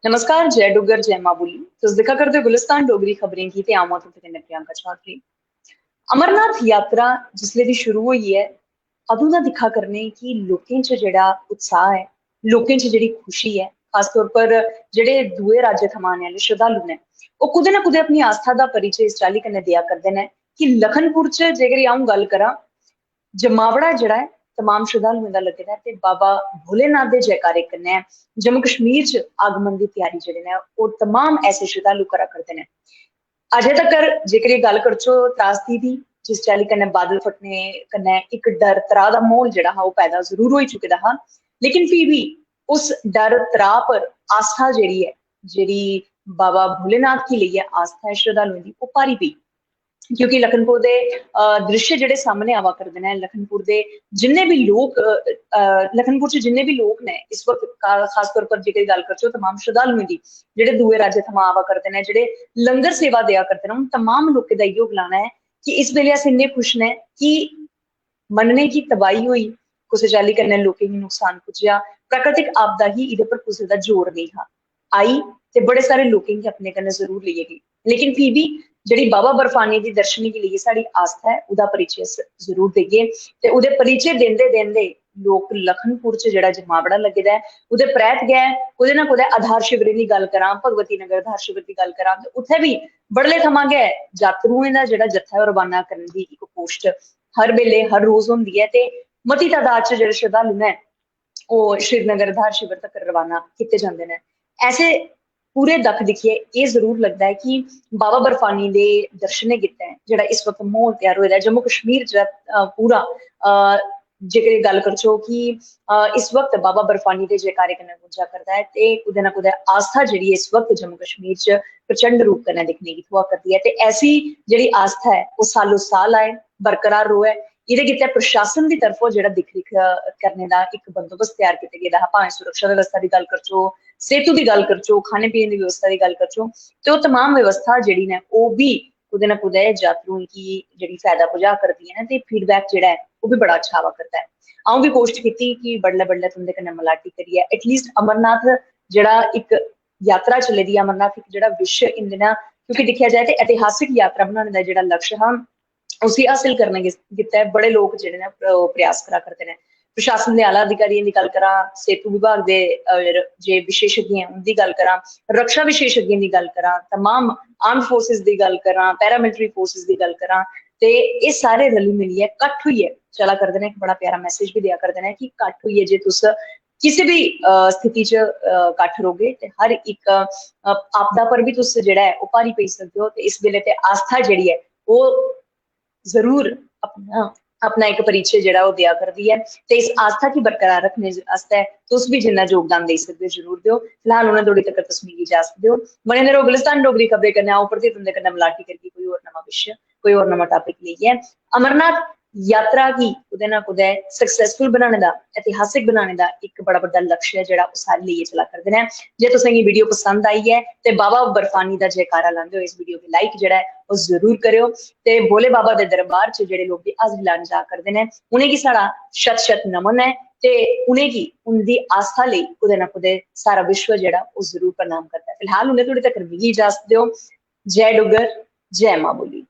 नमस्कार, जय डुग्गर जय मां बोली। तुस दिक्खा करदे हो गुलिस्तान डोगरी खबरें की ते आऊं आं तुंदे कन्नै प्रियंका चौधरी। अमरनाथ यात्रा जिसले दी शुरू होई है, अदूं दा दिक्खा करने कि लोकें च जेह्ड़ा उत्साह है, लोकें च जेह्ड़ी खुशी है, खास तौर पर जेह्ड़े दुए राज्य थमां आने आह्ले श्रद्धालु ने, ओह् कुदै ना कुदै अपनी आस्था दा परिचय इस चाल्ली कन्नै देआ करदे ने कि लखनपुर च जेकर अऊं गल्ल करां, जमावड़ा जेह्ड़ा है तमाम श्रद्धालुएं दा लग्गे दा ऐ ते बाबा भोलेनाथ दे जयकारे कन्नै जम्मू कश्मीर च आगमन दी त्यारी जेह्ड़े ने ओह् तमाम ऐसे श्रद्धालु करा करदे ने। अजे तक्कर जेकर एह् गल्ल करचो त्रासदी दी, जिस चाल्ली कन्नै बादल फटने कन्नै इक डर त्राह दा माहौल जेह्ड़ा हा ओह् पैदा जरूर होई चुके दा हा, लेकिन फ्ही भी उस डर त्राह पर आस्था जेह्ड़ी ऐ, जेह्ड़ी बाबा भोलेनाथ गी लेइयै आस्था है श्रद्धालुएं दी ओह् भारी पेई। क्योंकि लखनपुर दे दृश्य जेह्ड़े सामने आवा करदे ने, लखनपुर दे जिन्ने भी लोक लखनपुर च जिन्ने भी लोक ने इस वक्त खास तौर पर जेकर गल्ल करचो तमाम श्रद्धालुएं दी जेह्ड़े दुए राज्य थमां आवा करदे ने, जेह्ड़े लंगर सेवा देआ करदे ने, उन तमाम लोकें दा इयो गलाना है कि इस बेल्ले अस इन्ने खुश ने कि मन्नने की तबाही होई, कुसै चाल्ली कन्नै लोकें गी नुकसान पुज्जेआ, प्राकृतिक आपदा ही इहदे पर कुसै दा जोर नहीं हा। आई ते बड़े सारे लोकें गी अपने कन्नै जरूर लेइयै गेई, लेकिन फ्ही भी जेह्ड़ी बाबा बर्फानी दी दर्शनी गी लेइयै साढ़ी आस्था है ओह्दा परिचय अस जरूर देगे ते ओह्दे परिचय दिंदे दिंदे लोक लखनपुर च जेह्ड़ा जमावड़ा लग्गे दा ऐ ओह्दे परैंत गै कुदै ना कुदै आधार शिविरें दी गल्ल करां, भगवती नगर आधार शिविर दी गल्ल करां ते उत्थै बी बड़ले थमां गै जातरुएं दा जेह्ड़ा जत्था ऐ ओह् रवाना करने दी इक पोस्ट हर बेल्ले हर रोज होंदी है ते मती तादाद च जेह्ड़े श्रद्धालु ने ओह् श्रीनगर आधार शिविर तक रवाना कीते जांदे ने। ऐसे पूरे दक्ख दिक्खियै एह् जरूर लगदा है कि बाबा बर्फानी दे दर्शनें गित्तै जेह्ड़ा इस वक्त माहौल त्यार होए दा जम्मू कश्मीर च पूरा जेकर गल्ल करचो कि इस वक्त बाबा बर्फानी दे जयकारे कन्नै गुंजा करदा है ते कुदै ना कुदै आस्था जेह्ड़ी इस वक्त जम्मू कश्मीर च प्रचंड रूप कन्नै दिक्खने गी थ्होआ करदी है ते ऐसी जेह्ड़ी आस्था है ओह् सालो साल आए बरकरार रोए। एह्दे गित्तै प्रशासन दी तरफों जेह्ड़ा दिक्ख रिक्ख करने दा इक बंदोबस्त त्यार कीता गेदा हा, भाएं सुरक्षा व्यवस्था दी गल्ल करचो, सेतु दी गल्ल करचो, खाने पीने दी व्यवस्था दी गल्ल करचो ते ओह् तमाम व्यवस्था जेह्ड़ी ने ओह् बी कुदै ना कुदै जातरुएं गी जेह्ड़ी फायदा पुजा करदियां न ते फीडबैक जेह्ड़ा ऐ ओह् बी बड़ा अच्छा आवा करदा है। अऊं बी कोशिश कीती कि बडलै बडलै तुंदे कन्नै मलाटी करियै एटलीस्ट अमरनाथ जेह्ड़ा इक यात्रा चले दी ऐ, अमरनाथ इक जेह्ड़ा विश्व इन दिनां क्योंकि दिक्खेआ जाए ते ऐतिहासिक यात्रा बनाने दा जेह्ड़ा लक्ष्य हा उसी हासिल करने गित्तै बड़े लोक जेह्ड़े ने प्रयास करा करदे ने। प्रशासन दे आला अधिकारियें दी गल्ल करां, सेतु विभाग दे जे विशेषज्ञ हैं उंदी गल्ल करां, रक्षा विशेषज्ञें दी गल्ल करां, तमाम आर्म फोर्सेस दी गल्ल करां, पैरामिलिटरी फोर्सेस दी गल्ल करां ते एह् सारे रली मिलियै कट्ठ होइयै चला करदे ने। इक बड़ा प्यारा मैसेज भी देआ करदे ने कि कट्ठ होइयै जे तुस किसी भी स्थिति च कट्ठ रौह्गे ते हर इक आपदा पर भी तुस जेह्ड़ा है ओह् भारी पेई सकदे हो ते इस बेल्ले ते आस्था जेह्ड़ी है ओह् जरूर अपना इक परिचय जेह्ड़ा ओह् देआ करदी है ते इस आस्था गी बरकरार रखने आस्तै तुस भी जिन्ना योगदान देई सकदे हो जरूर देओ। फिलहाल उ'नें धोड़ी तक्कर तुस मिगी इजाजत देओ। बने दे रहो गुलिस्तान डोगरी खबरें कन्नै। अ'ऊं परतियै तुंदे कन्नै मलाटी करगी कोई होर नमां विशे, कोई होर नमां टॉपिक लेइयै। अमरनाथ यात्रा गी कुदै ना कुदै सक्सेसफुल बनाने दा, ऐतिहासिक बनाने दा इक बड़ा बड्डा लक्ष्य है जेह्ड़ा ओह् सारे लेइयै चला करदे ने। जे तुसें गी वीडियो पसंद आई है ते बाबा बर्फानी दा जयकारा लांदे होए इस वीडियो गी लाइक जेह्ड़ा ऐ ओह् जरूर करेओ ते भोले बाबा दे दरबार च जेह्ड़े लोक भी हाजरी लान जा करदे ने उ'नेंगी साढ़ा शत शत नमन है ते उ'नेंगी उंदी आस्था लेई कुदै ना कुदै सारा विश्व जेह्ड़ा ओह् जरूर प्रणाम करदा है। फिलहाल उ'नें धोड़ी तक्कर मिगी इजाजत देओ। जय डुग्गर जय मां बोली।